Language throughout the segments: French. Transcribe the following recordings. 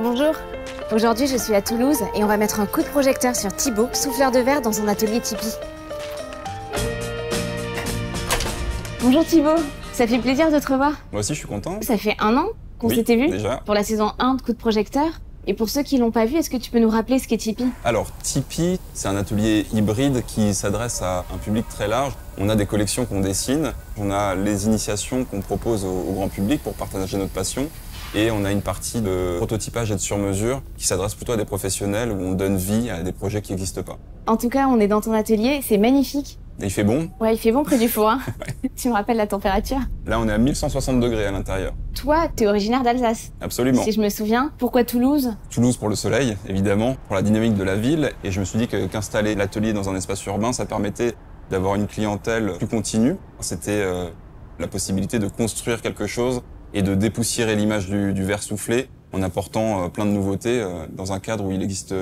Bonjour. Aujourd'hui, je suis à Toulouse et on va mettre un coup de projecteur sur Thibaut, souffleur de verre dans son atelier Tipeee. Bonjour Thibaut, ça fait plaisir de te revoir. Moi aussi, je suis content. Ça fait 1 an qu'on Oui, s'était vus déjà. pour la saison 1 de coup de projecteur. Et pour ceux qui l'ont pas vu, est-ce que tu peux nous rappeler ce qu'est Tipeee? Alors, Tipeee, c'est un atelier hybride qui s'adresse à un public très large. On a des collections qu'on dessine, on a les initiations qu'on propose au grand public pour partager notre passion. Et on a une partie de prototypage et de sur-mesure qui s'adresse plutôt à des professionnels où on donne vie à des projets qui n'existent pas. En tout cas, on est dans ton atelier, c'est magnifique. Et il fait bon. Ouais, il fait bon près du four, hein. Tu me rappelles la température? Là, on est à 1160 degrés à l'intérieur. Toi, t'es originaire d'Alsace. Absolument. Si je me souviens. Pourquoi Toulouse? Toulouse pour le soleil, évidemment, pour la dynamique de la ville. Et je me suis dit qu'installer l'atelier dans un espace urbain, ça permettait d'avoir une clientèle plus continue. C'était la possibilité de construire quelque chose et de dépoussiérer l'image du verre soufflé en apportant plein de nouveautés dans un cadre où il existe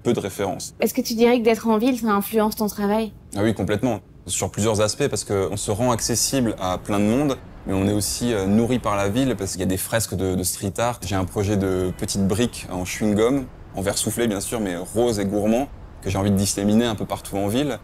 peu de références. Est-ce que tu dirais que d'être en ville, ça influence ton travail? Ah oui, complètement. Sur plusieurs aspects, parce qu'on se rend accessible à plein de monde, mais on est aussi nourri par la ville, parce qu'il y a des fresques de street art. J'ai un projet de petites briques en chewing-gum, en verre soufflé bien sûr, mais rose et gourmand, que j'ai envie de disséminer un peu partout en ville.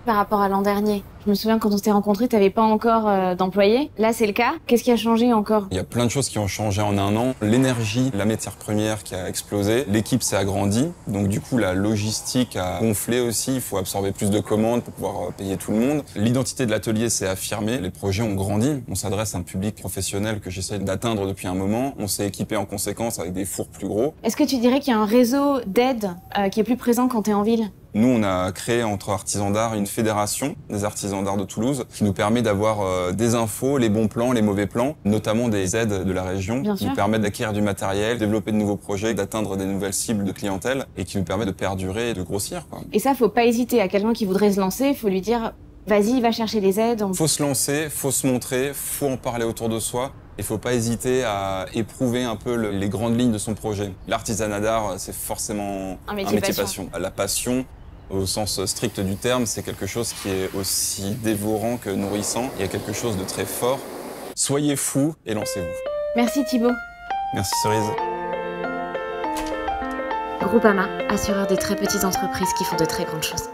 Par rapport à l'an dernier, je me souviens quand on s'était rencontrés, t'avais pas encore d'employés. Là, c'est le cas. Qu'est-ce qui a changé encore? Il y a plein de choses qui ont changé en 1 an. L'énergie, la matière première qui a explosé. L'équipe s'est agrandie. Donc du coup, la logistique a gonflé aussi. Il faut absorber plus de commandes pour pouvoir payer tout le monde. L'identité de l'atelier s'est affirmée. Les projets ont grandi. On s'adresse à un public professionnel que j'essaie d'atteindre depuis un moment. On s'est équipé en conséquence avec des fours plus gros. Est-ce que tu dirais qu'il y a un réseau d'aide qui est plus présent quand t'es en ville? Nous, on a créé entre artisans d'art une fédération des artisans d'art de Toulouse qui nous permet d'avoir des infos, les bons plans, les mauvais plans, notamment des aides de la région Bien qui sûr. nous permettent d'acquérir du matériel, développer de nouveaux projets, d'atteindre des nouvelles cibles de clientèle et qui nous permet de perdurer et de grossir, quoi. Et ça, faut pas hésiter. À quelqu'un qui voudrait se lancer, faut lui dire vas-y, va chercher les aides. Faut se lancer, faut se montrer, faut en parler autour de soi. Il faut pas hésiter à éprouver un peu les grandes lignes de son projet. L'artisanat d'art, c'est forcément Un métier passion. La passion, au sens strict du terme, c'est quelque chose qui est aussi dévorant que nourrissant. Il y a quelque chose de très fort. Soyez fous et lancez-vous. Merci Thibaut. Merci Cerise. Groupama, assureur des très petites entreprises qui font de très grandes choses.